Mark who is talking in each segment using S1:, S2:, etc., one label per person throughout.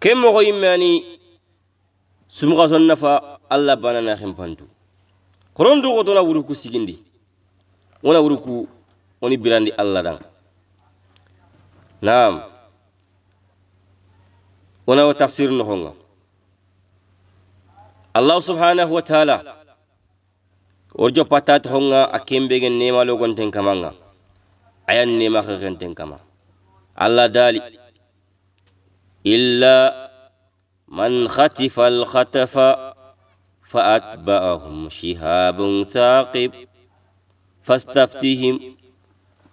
S1: kem mo imani sumga son nafa Allah bana na khimpantu koron do to na wuruku sigindi wona wuruku woni birandi Allah dan naam wona wa tafsir no honga Allah subhanahu wa ta'ala orjo patat honga akembe gen nema lo gonten kamanga ayan nema khenten kama Allah dali illa man khatifa al khatafa فأتبعهم شهاب ثاقب فاستفتهم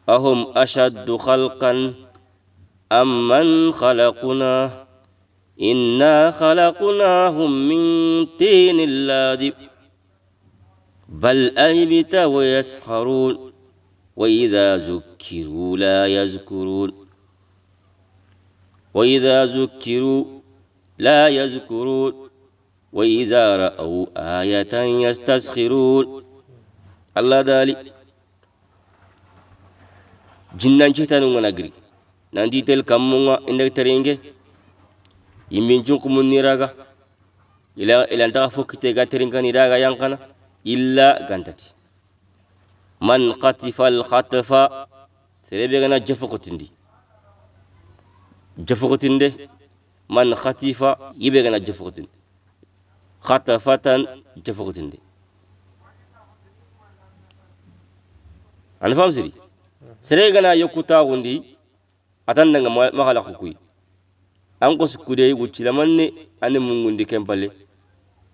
S1: أهم أشد خلقا أم من خلقنا إنا خلقناهم من طين لادب بل أهبت ويسخرون وإذا ذكروا لا يذكرون وإذا ذكروا لا يذكرون وإذا رأوا آية يستسخرون الله دالي جنان شيطانو نغري ناندي تل كامونغا اندك ترينجي يمين جونكم نيراغا الى انت فوكتي غاترينغا نيراغا يانكنا الا غانتاتي من قطف الخطف سريبغنا جفقتندي من خطف يبغنا جفقتندي خطفة جفقتندي أنا فاهم سري سريغنا يكوتا غندي أتندنا ما خلق كوي أنكو سكودي وتشلمني أنا مونغندي كمبالي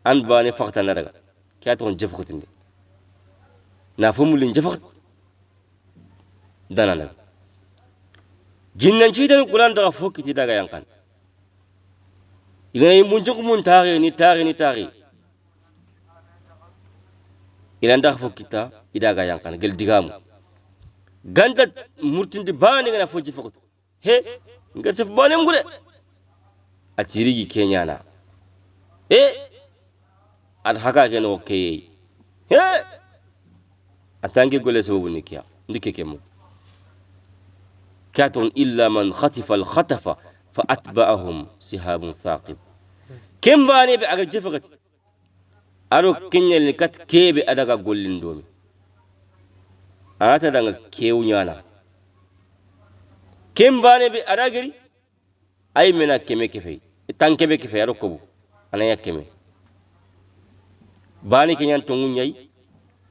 S1: أن باني فقتنا رجع كاتون جفقتندي نافهم لين جفقت دانا لك جنن شيء كلان دغ فوق كتي دغ يانكان إذا يمونجك من تاري نتاري إذا ندخ فوق كتا إذا غايان كان قل دغام غاندا مرتين باني غنا فوجي فوق هي غسف باني مغري أتيري كينيانا ad haka ken okay he atangi gole sababu nikia ndike kemo كاتون إلا من خطف الخطف فأتبعهم سهاب ثاقب كم باني بأجل جفقت أرو كنيا اللي كات كيبي أدقى قولين دومي أنا تدعى كيو نيانا كم باني بأدقى أي منا كمي كفي تان كمي كفي أرو كبو أنا يا كمي باني كنيا تونغ نياي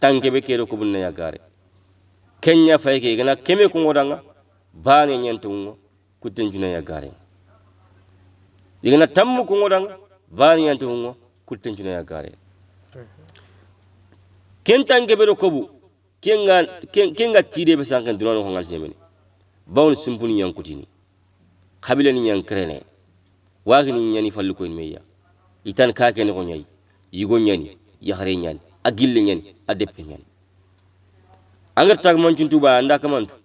S1: تان كمي كيرو كبو نيا غاري كنيا فايكي غنا كمي كونغو دانغا bani nyantungo kutenjuna ya gare digana tammu ko ngodang bani nyantungo kutenjuna ya gare kentange be kobu kenga tide be sankan dunono ko ngal jemeni bawni simpuni nyankutini khabila ni nyankrene wagi ni nyani fallu ko meya itan ka ken ko nyai yigo nyani yakhare nyani agille nyani adeppe nyani angar tag mancuntu ba anda kamantu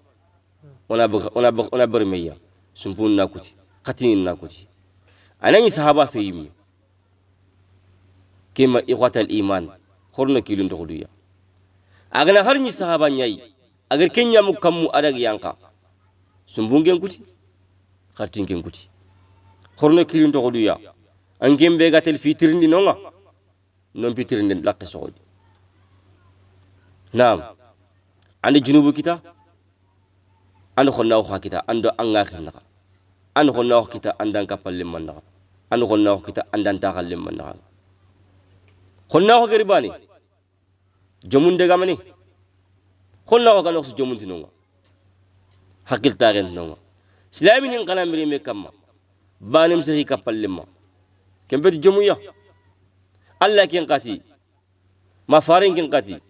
S1: ona barmeya sumpun nakuti katinin nakuti anani sahaba fe yimmi kema iqwatal iman horno kilun to duya agana harni sahaba nyai agar kenya mu kammu adag yanka sumbungen kuti khatingen kuti horno kilun to duya angem be gatel fitirndi nonga non fitirndi lakke soodi naam ande junubu kita an khonna ko kita ando anga khna an khonna ko kita andan kapal limman na an khonna ko kita andan ta khalim man na khonna ko geribani jomun de gamani khonna ko gano jomun tinonga hakil taren nonga islami nin kana miri me kamma banim sahi kapal limma kembe jomuya allah kin qati ma farin kin qati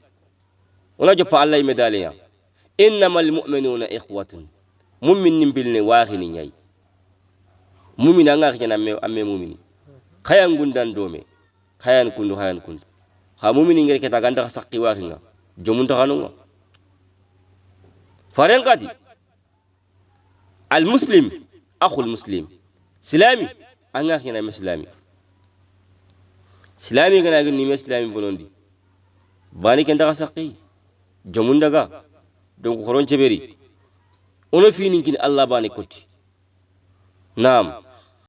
S1: wala jopa allah medaliya إنما المؤمنون إخوة مؤمن نبلن واخن نياي مؤمن أنغاخ جنا أمي مؤمن خيان غندان دومي خيان كندو خا مؤمن نغير كتا غاندا سقي واخنا جومون تخانو فارنقاتي المسلم أخو المسلم سلامي أنغاخ جنا مسلامي سلامي غنا غني مسلامي بولوندي باني كندا سقي جومون دغا donc horon ceberi ono fini kin Allah bani koti naam